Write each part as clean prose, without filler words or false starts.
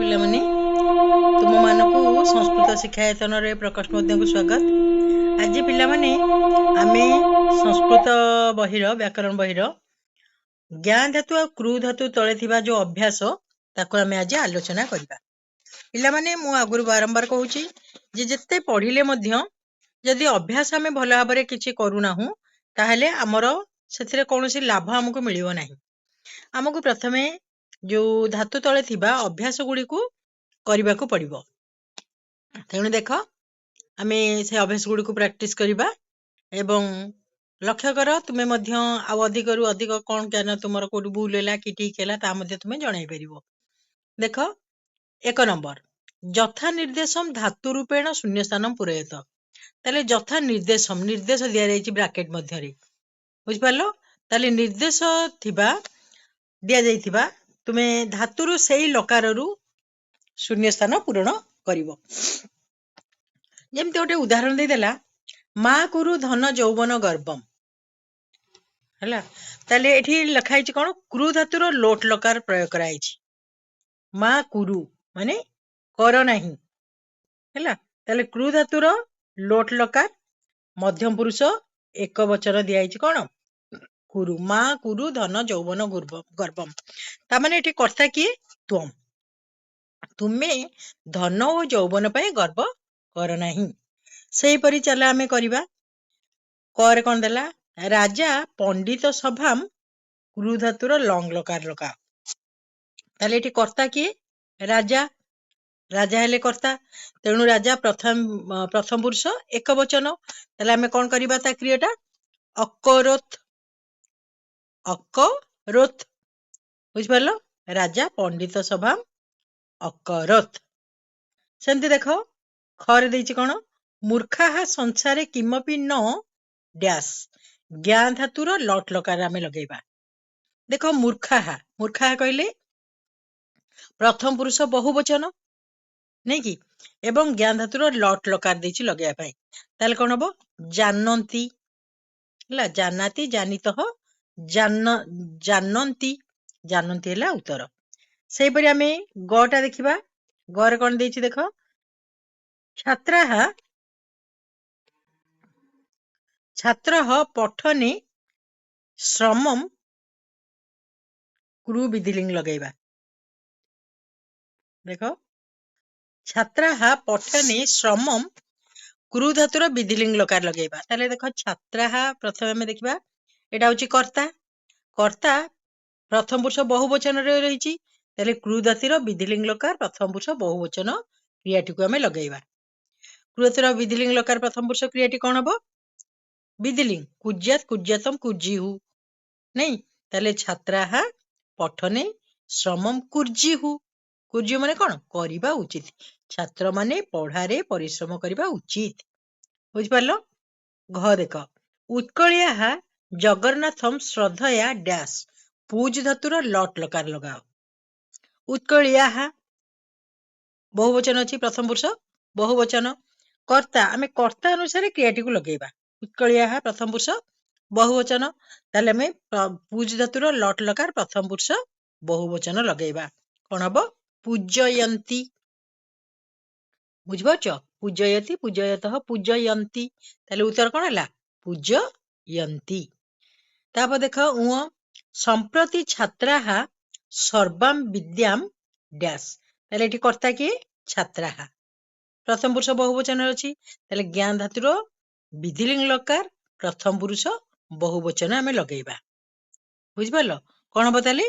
ପିଲାମାନେ ତୁମମାନଙ୍କୁ ସଂସ୍କୃତ ଶିକ୍ଷାୟତନରେ ପ୍ରକୋଷ୍ଠ ମଧ୍ୟକୁ ସ୍ୱାଗତ। ଆଜି ପିଲାମାନେ ଆମେ ସଂସ୍କୃତ ବହିର ବ୍ୟାକରଣ ବହିର ଜ୍ଞା ଧାତୁ ଆଉ କ୍ରୁ ଧାତୁ ତଳେ ଥିବା ଯୋଉ ଅଭ୍ୟାସ ତାକୁ ଆମେ ଆଜି ଆଲୋଚନା କରିବା। ପିଲାମାନେ ମୁଁ ଆଗରୁ ବାରମ୍ବାର କହୁଛି ଯେ ଯେତେ ପଢିଲେ ମଧ୍ୟ ଯଦି ଅଭ୍ୟାସ ଆମେ ଭଲ ଭାବରେ କିଛି କରୁନାହୁଁ ତାହେଲେ ଆମର ସେଥିରେ କୌଣସି ଲାଭ ଆମକୁ ମିଳିବ ନାହିଁ। ଆମକୁ ପ୍ରଥମେ ଯୋଉ ଧାତୁ ତଳେ ଥିବା ଅଭ୍ୟାସ ଗୁଡିକୁ କରିବାକୁ ପଡିବ। ତେଣୁ ଦେଖ ଆମେ ସେ ଅଭ୍ୟାସ ଗୁଡିକୁ ପ୍ରାକ୍ଟିସ କରିବା ଏବଂ ଲକ୍ଷ୍ୟ କର ତୁମେ ମଧ୍ୟ ଆଉ ଅଧିକରୁ ଅଧିକ କଣ ଜ୍ଞାନ ତୁମର କୋଉଠି ଭୁଲ ହେଲା କି ଠିକ ହେଲା ତାହା ମଧ୍ୟ ତୁମେ ଜଣାଇ ପାରିବ। ଦେଖ 1 ନମ୍ବର ଯଥା ନିର୍ଦ୍ଦେଶମ ଧାତୁ ରୂପେଣ ଶୂନ୍ୟ ସ୍ଥାନ ପୂରୟତ। ତାହେଲେ ଯଥା ନିର୍ଦ୍ଦେଶମ ନିର୍ଦ୍ଦେଶ ଦିଆଯାଇଛି ବ୍ରାକେଟ ମଧ୍ୟରେ, ବୁଝିପାରିଲ? ତାହେଲେ ନିର୍ଦ୍ଦେଶ ଥିବା ଦିଆଯାଇଥିବା ତୁମେ ଧାତୁରୁ ସେଇ ଲକାରରୁ ଶୂନ୍ୟ ସ୍ଥାନ ପୂରଣ କରିବ। ଯେମିତି ଗୋଟେ ଉଦାହରଣ ଦେଇଦେଲା ମା କୁରୁ ଧନ ଯୌବନ ଗର୍ଭମ, ହେଲା? ତାହେଲେ ଏଠି ଲେଖା ହେଇଛି କଣ? କ୍ରୁ ଧାତୁର ଲୋଟ ଲକାର ପ୍ରୟୋଗ କରାଯାଇଛି। ମା କୁରୁ ମାନେ କର ନାହିଁ, ହେଲା? ତାହେଲେ କ୍ରୁ ଧାତୁର ଲୋଟ ଲକାର ମଧ୍ୟମ ପୁରୁଷ ଏକ ବଚନ ଦିଆଯାଇଛି କଣ? କୁରୁ। ମା କୁରୁ ଧନ ଯୌବନ ଗର୍ଭମ। ତାମାନେ ଏଠି କର୍ତ୍ତା କିଏ? ତ୍ୱମ୍। ତୁମେ ଧନ ଓ ଯୌବନ ପାଇଁ ଗର୍ବ କର ନାହିଁ। ସେଇପରି ଚାଲ ଆମେ କରିବା। କରେ କଣ ଦେଲା? ରାଜା ପଣ୍ଡିତ ସଭାମ କ୍ରୁ ଧାତୁର ଲଙ୍ଗ ଲକାର ଲକା। ତାହେଲେ ଏଠି କର୍ତ୍ତା କିଏ? ରାଜା। ରାଜା ହେଲେ କର୍ତ୍ତା, ତେଣୁ ରାଜା ପ୍ରଥମ ପୁରୁଷ ଏକ ବଚନ। ତାହେଲେ ଆମେ କଣ କରିବା ତା କ୍ରିୟାଟା? ଅକରୋତ। ଅକରୋତ, ବୁଝିପାରିଲ? ରାଜା ପଣ୍ଡିତ ସଭା ଅକରୋତ। ସେମିତି ଦେଖ ଖରେ ଦେଇଛି କଣ? ମୂର୍ଖାହା ସଂସାରେ କିମପି ନ ଡ୍ୟାସ। ଜ୍ଞା ଧାତୁର ଲଟ ଲକାର ଆମେ ଲଗେଇବା। ଦେଖ ମୂର୍ଖାହା, ମୂର୍ଖାହା କହିଲେ ପ୍ରଥମ ପୁରୁଷ ବହୁବଚନ, ନାଇଁ କି? ଏବଂ ଜ୍ଞା ଧାତୁର ଲଟ ଲକାର ଦେଇଛି ଲଗେଇବା ପାଇଁ। ତାହେଲେ କଣ ହବ? ଜାନନ୍ତି, ହେଲା? ଜାନାତି ଜାନିତଃ ଜାନନ୍ତି, ଜାନନ୍ତି ହେଲା ଉତ୍ତର। ସେଇପରି ଆମେ ଗ ଟା ଦେଖିବା। ଗରେ କଣ ଦେଇଛି ଦେଖ? ଛାତ୍ରାଃ ଛାତ୍ରଃ ପଠନେ ଶ୍ରମମ୍ କ୍ରୁ ବିଧିଲିଙ୍ଗ ଲଗେଇବା। ଦେଖ ଛାତ୍ରାଃ ପଠନେ ଶ୍ରମମ୍ କ୍ରୁ ଧାତୁର ବିଧିଲିଙ୍ଗ ଲକାର ଲଗେଇବା। ତାହେଲେ ଦେଖ ଛାତ୍ରାଃ ପ୍ରଥମେ ଆମେ ଦେଖିବା, ଏଟା ହଉଛି କର୍ତ୍ତା। କର୍ତ୍ତା ପ୍ରଥମ ପୁରୁଷ ବହୁବଚନରେ ରହିଛି, ତାହେଲେ କ୍ରୁ ଧାତୁର ବିଧିଲିଙ୍ଗ ଲକାର ପ୍ରଥମ ପୁରୁଷ ବହୁବଚନ କ୍ରିୟାଟିକୁ ଆମେ ଲଗେଇବା। କ୍ରୁ ଧାତୁର ବିଧିଲିଙ୍ଗ ଲକାର ପ୍ରଥମ ପୁରୁଷ କ୍ରିୟାଟି କଣ ହବ? ବିଧିଲିଙ୍ଗ। କୁଜ୍ୟାତ କୁଜ୍ୟାତମ କୁର୍ଜିହୁ, ନାଇଁ? ତାହେଲେ ଛାତ୍ରାଃ ପଠନେ ଶ୍ରମମ୍ କୁର୍ଜିହୁ। କୁର୍ଜିହୁ ମାନେ କଣ? କରିବା ଉଚିତ। ଛାତ୍ର ମାନେ ପଢାରେ ପରିଶ୍ରମ କରିବା ଉଚିତ, ବୁଝିପାରିଲ? ଘ ଦେଖ ଉତ୍କଳିୟାଃ ଜଗନ୍ନାଥମ୍ ଶ୍ରଦ୍ଧୟା ଡ୍ୟାସ। ପୂଜ ଧାତୁର ଲଟ ଲକାର ଲଗାଅ। ଉତ୍କଳିୟାଃ ବହୁବଚନ ଅଛି, ପ୍ରଥମ ପୁରୁଷ ବହୁବଚନ। କର୍ତ୍ତା, ଆମେ କର୍ତ୍ତା ଅନୁସାରେ କ୍ରିୟାଟିକୁ ଲଗେଇବା। ଉତ୍କଳିୟାଃ ପ୍ରଥମ ପୁରୁଷ ବହୁବଚନ, ତାହେଲେ ଆମେ ପୂଜ ଧାତୁର ଲଟ ଲକାର ପ୍ରଥମ ପୁରୁଷ ବହୁବଚନ ଲଗେଇବା। କଣ ହବ? ପୂଜୟନ୍ତି, ବୁଝିପାରୁଛ? ପୂଜୟତି ପୂଜୟତଃ ପୂଜୟନ୍ତି, ତାହେଲେ ଉତ୍ତର କଣ ହେଲା? ପୂଜୟନ୍ତି। ତାପରେ ଦେଖ ସମ୍ପ୍ରତି ଛାତ୍ରାଃ ସର୍ବାମ୍ ବିଦ୍ୟାମ୍ ଡ୍ୟାସ। ତାହେଲେ ଏଠି କର୍ତ୍ତା କିଏ? ଛାତ୍ରାଃ। ପ୍ରଥମ ପୁରୁଷ ବହୁବଚନରେ ଅଛି, ତାହେଲେ ଜ୍ଞା ଧାତୁର ବିଧିଲିଙ୍ଗ ଲକାର ପ୍ରଥମ ପୁରୁଷ ବହୁବଚନ ଆମେ ଲଗେଇବା। ବୁଝିପାରିଲ? କଣ ହବ ତାହେଲେ?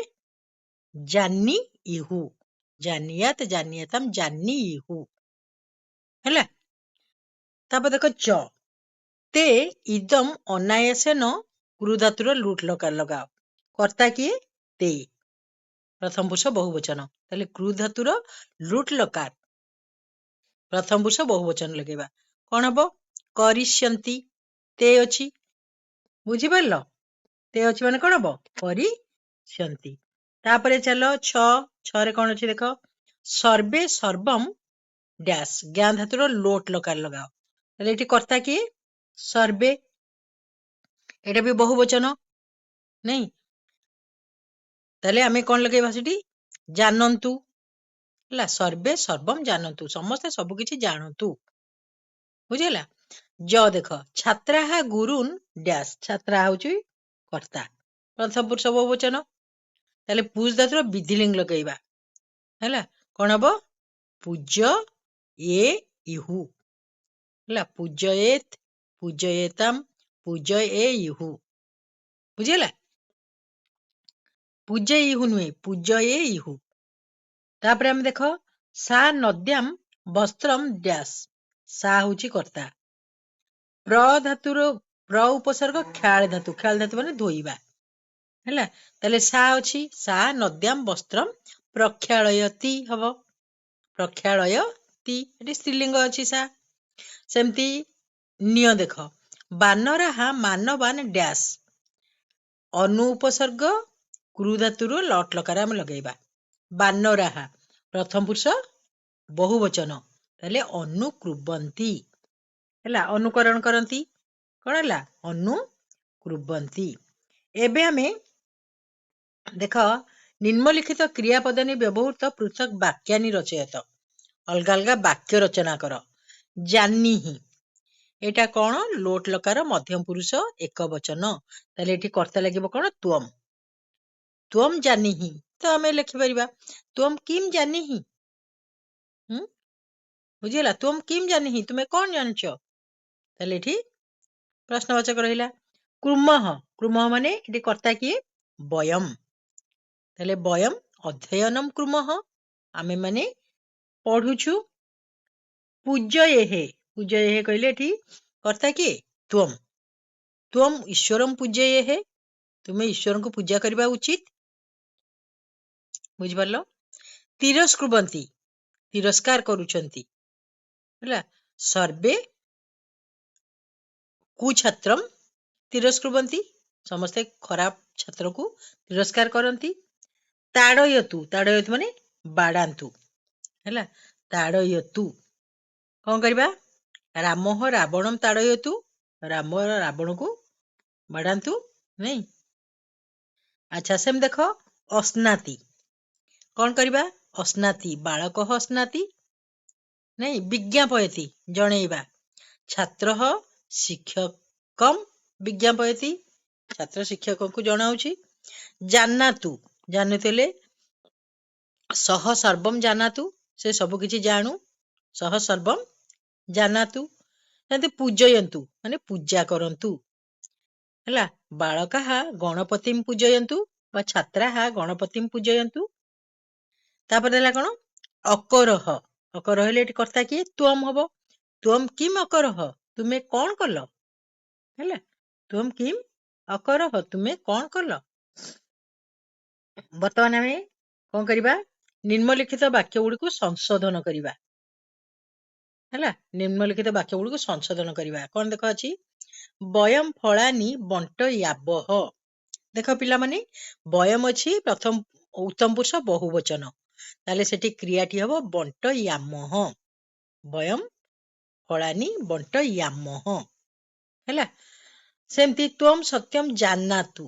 ଜାନି ଇହୁ। ଜାନିୟାତ ଜାନିୟତମ୍ ଜାନି ଇହୁ, ହେଲା? ତାପରେ ଦେଖ ଚ ତେ ଇଦମ ଅନାୟାସେନ କ୍ରୁ ଧାତୁର ଲୁଟ ଲକାର ଲଗାଅ। କର୍ତ୍ତା କିଏ? ତେ, ପ୍ରଥମ ପୁରୁଷ ବହୁବଚନ, ତାହେଲେ କ୍ରୁ ଧାତୁର ଲୁଟ ଲକାର ପ୍ରଥମ ପୁରୁଷ ବହୁବଚନ ଲଗେଇବା। କଣ ହବ? କରିଷ୍ୟନ୍ତି। ତେ ଅଛି, ବୁଝିପାରିଲ? ତେ ଅଛି ମାନେ କଣ ହବ? କରିଷ୍ୟନ୍ତି। ତାପରେ ଚାଲ ଛରେ କଣ ଅଛି ଦେଖ? ସର୍ବେ ସର୍ବମ୍ ଡ୍ୟାସ। ଜ୍ଞା ଧାତୁର ଲୋଟ ଲକାର ଲଗାଅ। ତାହେଲେ ଏଠି କର୍ତ୍ତା କିଏ? ସର୍ବେ, ଏଟା ବି ବହୁବଚନ, ନାଇଁ? ତାହେଲେ ଆମେ କଣ ଲଗେଇବା ସେଠି? ଜାନନ୍ତୁ, ହେଲା ସର୍ବେ ସର୍ବମ୍ ଜାନନ୍ତୁ, ସମସ୍ତେ ସବୁ କିଛି ଜାଣନ୍ତୁ। ବୁଝିଗଲା। ଜ ଦେଖ ଛାତ୍ରାଃ ଗୁରୁନ୍ ଡ୍ୟାସ୍, ଛାତ୍ରା ହଉଛି କର୍ତ୍ତା, ପ୍ରଥମ ପୁରୁଷ ବହୁବଚନ, ତାହେଲେ ପୁଜ ଧାତୁର ବିଧିଲିଙ୍ଗ ଲଗେଇବା। ହେଲା କଣ ହବ? ପୂଜ ଏ ଇହୁ, ହେଲା ପୂଜୟେତ୍, ପୂଜୟେତାମ୍, ପୂଜ ଏ ଇହୁ। ବୁଝିଗଲା। ପୂଜ ଇହୁ ନୁହେଁ, ପୂଜ ଏ ଇହୁ। ତାପରେ ଆମେ ଦେଖ ସା ନଦ୍ୟାମ୍ ବସ୍ତ୍ରମ୍ ଡ୍ୟାସ୍, ସା ହଉଛି କର୍ତ୍ତା, ପ୍ର ଧାତୁର ପ୍ର ଉପସର୍ଗ ଖ୍ୟାଳ ଧାତୁ, ଖ୍ୟାଳ ଧାତୁ ମାନେ ଧୋଇବା। ହେଲା ତାହେଲେ ସା ଅଛି, ସା ନଦ୍ୟାମ୍ ବସ୍ତ୍ରମ୍ ପ୍ରକ୍ଷାଳୟତି ହବ, ପ୍ରକ୍ଷାଳୟତି, ଏଠି ସ୍ତ୍ରୀଲିଙ୍ଗ ଅଛି ସା। ସେମିତି ନିୟ ଦେଖ ବାନରାହା ମାନବାନ ଡ୍ୟାସ୍, ଅନୁ ଉପସର୍ଗ କ୍ରୁ ଧାତୁରୁ ଲଟ୍ ଲକାର ଆମେ ଲଗେଇବା। ବାନରାହା ପ୍ରଥମ ପୁରୁଷ ବହୁବଚନ, ତାହେଲେ ଅନୁକୃବନ୍ତି, ହେଲା ଅନୁକରଣ କରନ୍ତି, କଣ ହେଲା? ଅନୁକୃବନ୍ତି। ଏବେ ଆମେ ଦେଖ ନିମ୍ନଲିଖିତ କ୍ରିୟାପଦ ନେଇ ବ୍ୟବହୃତ ପୃଥକ ବାକ୍ୟାନି ରଚୟତ, ଅଲଗା ଅଲଗା ବାକ୍ୟ ରଚନା କର। ଜାନିହି, ଏଇଟା କଣ? ଲୋଟ ଲକାର ମଧ୍ୟମ ପୁରୁଷ ଏକ ବଚନ, ତାହେଲେ ଏଠି କର୍ତ୍ତା ଲାଗିବ କଣ? ତ୍ୱମ୍। ତ୍ୱମ୍ ଜାନିହି, ତ ଆମେ ଲେଖିପାରିବା ତ୍ୱମ୍ କିମ୍ ଜାନିହି। ବୁଝିଗଲା, ତ୍ୱମ୍ କିମ୍ ଜାନିହି, ତୁମେ କଣ ଜାଣିଛ? ତାହେଲେ ଏଠି ପ୍ରଶ୍ନବାଚକ ରହିଲା। କୃମଃ, କୃମଃ ମାନେ ଏଠି କର୍ତ୍ତା କିଏ? ବୟମ୍, ତାହେଲେ ବୟମ୍ ଅଧ୍ୟୟନମ୍ କୃମଃ, ଆମେ ମାନେ ପଢୁଛୁ। ପୂଜୟେଃ, ପୂଜୟେଃ କହିଲେ ଏଠି କର୍ତ୍ତା କିଏ? ତ୍ୱମ୍। ତ୍ୱମ୍ ଈଶ୍ୱରମ୍ ପୂଜୟେଃ, ତୁମେ ଈଶ୍ୱରଙ୍କୁ ପୂଜା କରିବା ଉଚିତ। ବୁଝିପାରିଲ। ତିରସ୍କୃବନ୍ତି, ତିରସ୍କାର କରୁଛନ୍ତି, ହେଲା ସର୍ବେ କୁଛାତ୍ରମ୍ ତିରସ୍କୃବନ୍ତି, ସମସ୍ତେ ଖରାପ ଛାତ୍ରକୁ ତିରସ୍କାର କରନ୍ତି। ତାଡୟତୁ, ତାଡୟତୁ ମାନେ ବାଡାନ୍ତୁ, ହେଲା ତାଡୟତୁ, କଣ କରିବା? ରାମଃ ରାବଣମ୍ ତାଡୟତୁ, ରାମ ରାବଣକୁ ବାଡାନ୍ତୁ, ନାଇଁ। ଆଚ୍ଛା ସେମିତି ଦେଖ ଅଶ୍ନାତି, କଣ କରିବା? ଅଶ୍ନାତି ବାଳକଃ ଅଶ୍ନାତି, ନାଇଁ ବିଜ୍ଞାପୟତି ଜଣେଇବା, ଛାତ୍ରଃ ଶିକ୍ଷକମ୍ ବିଜ୍ଞାପୟତି, ଛାତ୍ର ଶିକ୍ଷକଙ୍କୁ ଜଣାଉଛି। ଜାନାତୁ, ଜାନୁତୁ ହେଲେ ସହ ସର୍ବମ୍ ଜାନାତୁ, ସେ ସବୁ କିଛି ଜାଣୁ, ସହ ସର୍ବମ୍ ଜାନାତୁ। ଯେମିତି ପୂଜୟନ୍ତୁ ମାନେ ପୂଜା କରନ୍ତୁ, ହେଲା ବାଳକାଃ ଗଣପତିମ୍ ପୂଜୟନ୍ତୁ ବା ଛାତ୍ରାଃ ଗଣପତିମ୍ ପୂଜୟନ୍ତୁ। ତାପରେ ହେଲା କଣ? ଅକରଃ, ଅକରଃ ହେଲେ ଏଠି କର୍ତ୍ତା କିଏ? ତ୍ୱମ୍ ହବ। ତ୍ୱମ୍ କିମ୍ ଅକରଃ, ତୁମେ କଣ କଲ, ହେଲା ତ୍ୱମ୍ କିମ୍ ଅକରଃ, ତୁମେ କଣ କଲ। ବର୍ତ୍ତମାନ ଆମେ କଣ କରିବା? ନିମ୍ନଲିଖିତ ବାକ୍ୟ ଗୁଡିକୁ ସଂଶୋଧନ କରିବା, ହେଲା ନିମ୍ନଲିଖିତ ବାକ୍ୟ ଗୁଡିକୁ ସଂଶୋଧନ କରିବା। କଣ ଦେଖ ଅଛି? ବୟମ୍ ଫଳାନି ବଣ୍ଟୟାବଃ, ଦେଖ ପିଲାମାନେ ବୟମ୍ ଅଛି ପ୍ରଥମ ଉତ୍ତମ ପୁରୁଷ ବହୁବଚନ, ତାହେଲେ ସେଠି କ୍ରିୟାଟି ହବ ବଣ୍ଟୟାମଃ, ବୟମ୍ ଫଳାନି ବଣ୍ଟୟାମଃ, ହେଲା। ସେମିତି ତ୍ୱମ୍ ସତ୍ୟମ୍ ଜାନାତୁ,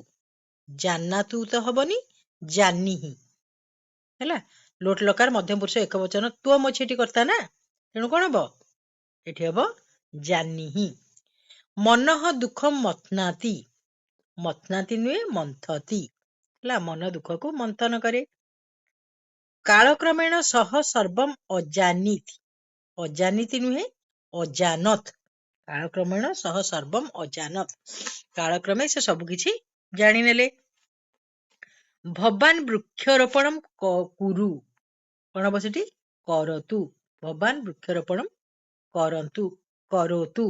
ଜାନାତୁ ତ ହବନି, ଜାନିହି, ହେଲା ଲୋଟ ଲକାର ମଧ୍ୟମ ପୁରୁଷ ଏକ ବଚନ, ତ୍ୱମ୍ ଅଛି ଏଠି କର୍ତ୍ତା ନା, ତେଣୁ କଣ ହବ? ଏଠି ହବ ଜାନିହି। ମନଃ ଦୁଃଖମ୍ ମଥ୍ନାତି, ମଥ୍ନାତି ନୁହେଁ ମନ୍ଥତି, ହେଲା ମନ ଦୁଃଖକୁ ମନ୍ଥନ କରେ। କାଳକ୍ରମେଣ ସହ ସର୍ବମ୍ ଅଜାନିତ୍, ଅଜାନିତି ନୁହେଁ ଅଜାନତ୍, କାଳକ୍ରମେଣ ସହ ସର୍ବମ୍ ଅଜାନତ୍, କାଳକ୍ରମେ ସେ ସବୁ କିଛି ଜାଣିନେଲେ। ଭବାନ୍ ବୃକ୍ଷରୋପଣମ୍ କୁରୁ, କଣ ହବ ସେଠି? କରତୁ, ଭବାନ୍ ବୃକ୍ଷରୋପଣମ୍ କରନ୍ତୁ, କରୋତୁ।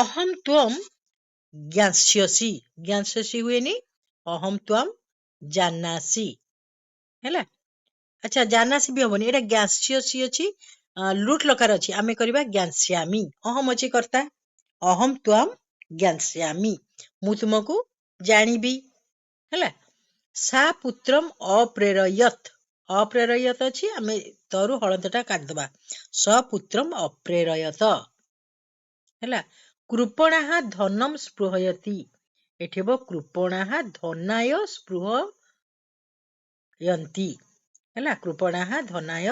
ଅହମ୍ ତ୍ୱମ୍ ଜ୍ଞାସ୍ୟସି, ଜ୍ଞାସ୍ୟସି ହୁଏନି, ଅହମ୍ ତ୍ୱମ୍ ଜାନାସି, ହେଲା। ଆଚ୍ଛା ଜାନାସି ବି ହବନି, ଏଇଟା ଜ୍ଞାସ୍ୟସି ଅଛି, ଲୁଟ୍ ଲକାର ଅଛି, ଆମେ କରିବା ଜ୍ଞାସ୍ୟାମି, ଅହମ୍ ଅଛି କର୍ତ୍ତା, ଅହମ୍ ତ୍ୱମ୍ ଜ୍ଞାସ୍ୟାମି, ମୁଁ ତୁମକୁ ଜାଣିବି, ହେଲା। ସା ପୁତ୍ରମ୍ ଅପ୍ରେରୟତ୍, ଅପ୍ରେରୟତ୍ ଅଛି, ଆମେ ତରୁ ହଳନ୍ତଟା କାଟିଦବା, ସ ପୁତ୍ରମ୍ ଅପ୍ରେରୟତ, ହେଲା। କୃପଣାଃ ଧନମ୍ ସ୍ପୃହୟତି, ଏଠି ହବ କୃପଣାଃ ଧନାୟ ସ୍ପୃହୟନ୍ତି, ହେଲା। କୃପଣାଃ ଧନାୟ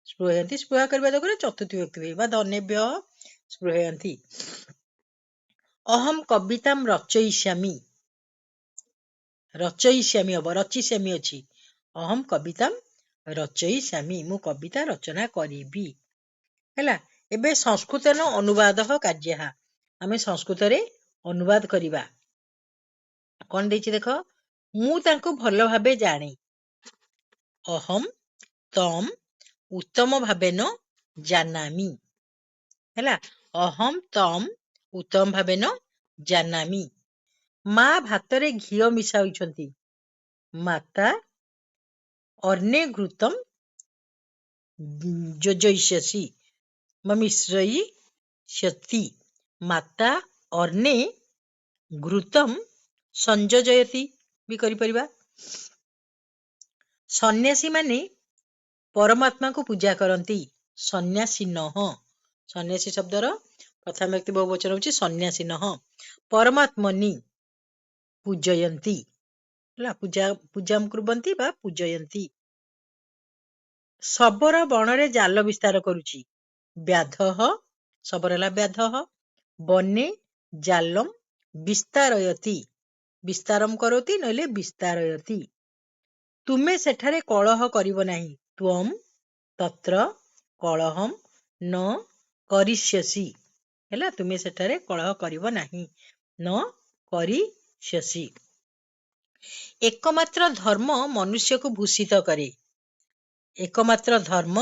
ସ୍ପୃହୟନ୍ତି, ସ୍ପୃହା କରିବା ଦ୍ୱାରା ଚତୁର୍ଥୀ ବିଭକ୍ତି ବା ଧନେଭ୍ୟଃ ସ୍ପୃହୟନ୍ତି। ଅହମ୍ କବିତାମ୍ ରଚୟିଷ୍ୟାମି, ରଚୟିଷ୍ୟାମି ହବ, ରଚିଷ୍ୟାମି ଅଛି। ଅହମ୍ କବିତାମ୍ ରଚୟିଷ୍ୟାମି, ମୁଁ କବିତା ରଚନା କରିବି। ହେଲା। ଏବେ ସଂସ୍କୃତେନ ଅନୁବାଦଃ କାର୍ଯ୍ୟଃ, ଆମେ ସଂସ୍କୃତରେ ଅନୁବାଦ କରିବା। କଣ ଦେଇଛି ଦେଖ, ମୁଁ ତାଙ୍କୁ ଭଲ ଭାବେ ଜାଣେ। ଅହମ୍ ତମ୍ ଉତ୍ତମ ଭାବେନ ଜାନାମି। ହେଲା। ଅହମ୍ ତମ୍ ଉତ୍ତମ ଭାବେନ ଜାନାମି। ମା ଭାତରେ ଘିଅ ମିଶାଉଛନ୍ତି। ମାତା ଅର୍ଣ୍ଣେ ଘୃତମ୍ ଯୋଜୟିଷ୍ୟସି ବା ମିଶ୍ରୟିଷ୍ୟତି। ମାତା ଅର୍ଣ୍ଣେ ଘୃତମ୍ ସଂଯୋଜୟତି ବି କରିପାରିବା। ସନ୍ନ୍ୟାସୀମାନେ ପରମାତ୍ମାକୁ ପୂଜା କରନ୍ତି। ସନ୍ନ୍ୟାସିନଃ, ସନ୍ନ୍ୟାସୀ ଶବ୍ଦର ପ୍ରଥମ ବ୍ୟକ୍ତି ବହୁବଚନ ହଉଛି ସନ୍ନ୍ୟାସିନଃ। ପରମାତ୍ମନି ପୂଜୟନ୍ତି, ହେଲା, ପୂଜାମ୍ କୁର୍ବନ୍ତି ବା ପୂଜୟନ୍ତି। ଶବର ବଣରେ ଜାଲ ବିସ୍ତାର କରୁଛି। ବ୍ୟାଧଃ, ଶବର ହେଲା ବ୍ୟାଧଃ, ବନେ ଜାଲମ୍ ବିସ୍ତାରୟତି, ବିସ୍ତାରମ୍ କରୋତି ନହେଲେ ବିସ୍ତାରୟତି। ତୁମେ ସେଠାରେ କଳହ କରିବ ନାହିଁ। ତ୍ୱମ୍ ତତ୍ର କଳହମ୍ ନ କରିଷ୍ୟସି, ହେଲା, ତୁମେ ସେଠାରେ କଳହ କରିବ ନାହିଁ, ନ କରିଷ୍ୟସି। ଏକମାତ୍ର ଧର୍ମ ମନୁଷ୍ୟକୁ ଭୂଷିତ କରେ। ଏକମାତ୍ର ଧର୍ମ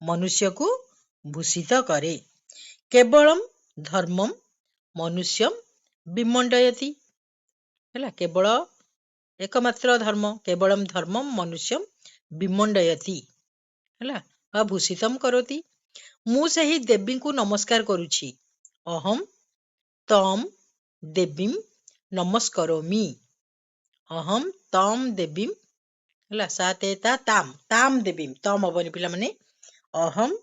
ମନୁଷ୍ୟକୁ ଭୂଷିତ କରେ। କେବଳମ୍ ଧର୍ମମ୍ ମନୁଷ୍ୟମ୍ ବିମଣ୍ଡୟତି, ହେଲା, କେବଳ ଏକମାତ୍ର ଧର୍ମ, କେବଳମ୍ ଧର୍ମମ୍ ମନୁଷ୍ୟମ୍ ବିମଣ୍ଡୟତି, ହେଲା, ବା ଭୂଷିତମ୍ କରୋତି। ମୁଁ ସେହି ଦେବୀଙ୍କୁ ନମସ୍କାର କରୁଛି। ଅହମ୍ ତମ୍ ଦେବୀମ୍ ନମସ୍କରୋମି। ଅହମ୍ ତମ୍ ଦେବୀମ୍, ହେଲା, ସା ତେ ତା ତାମ୍, ତାମ୍ ଦେବୀମ୍, ତମ୍ ହବନି ପିଲାମାନେ। ଅହମ୍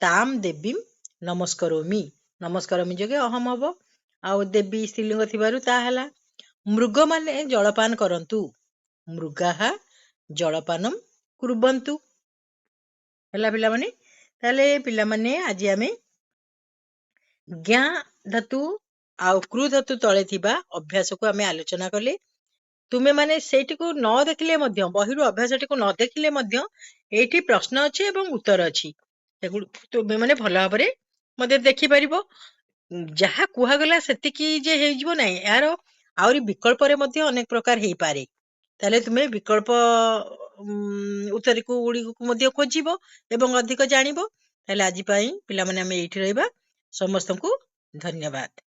ତାମ୍ ଦେବୀମ୍ ନମସ୍କରୋମି, ନମସ୍କରୋମି ଯୋଗେ ଅହମ୍ ହବ, ଆଉ ଦେବୀ ସ୍ତ୍ରୀଲିଙ୍ଗ ଥିବାରୁ ତା ହେଲା। ମୃଗମାନେ ଜଳପାନ କରନ୍ତୁ। ମୃଗାଃ ଜଳପାନମ୍ କୁର୍ବନ୍ତୁ, ହେଲା ପିଲାମାନେ। ତାହେଲେ ପିଲାମାନେ ଆଜି ଆମେ ଜ୍ଞା ଧାତୁ ଆଉ କୃ ଧାତୁ ତଳେ ଥିବା ଅଭ୍ୟାସକୁ ଆମେ ଆଲୋଚନା କଲେ। ତୁମେ ମାନେ ସେଇଟିକୁ ନ ଦେଖିଲେ ମଧ୍ୟ, ବହିରୁ ଅଭ୍ୟାସଟିକୁ ନ ଦେଖିଲେ ମଧ୍ୟ ଏଇଠି ପ୍ରଶ୍ନ ଅଛି ଏବଂ ଉତ୍ତର ଅଛି, ସେଗୁଡ଼ିକୁ ତୁମେ ମାନେ ଭଲ ଭାବରେ ମଧ୍ୟ ଦେଖିପାରିବ। ଯାହା କୁହାଗଲା ସେତିକି ଯେ ହେଇଯିବ ନାହିଁ, ଏହାର ଆହୁରି ବିକଳ୍ପରେ ମଧ୍ୟ ଅନେକ ପ୍ରକାର ହେଇପାରେ। ତାହେଲେ ତୁମେ ବିକଳ୍ପ ଉତ୍ତରକୁ ଗୁଡ଼ିକୁ ମଧ୍ୟ ଖୋଜିବ ଏବଂ ଅଧିକ ଜାଣିବ। ତାହେଲେ ଆଜି ପାଇଁ ପିଲାମାନେ ଆମେ ଏଇଠି ରହିବା। ସମସ୍ତଙ୍କୁ ଧନ୍ୟବାଦ।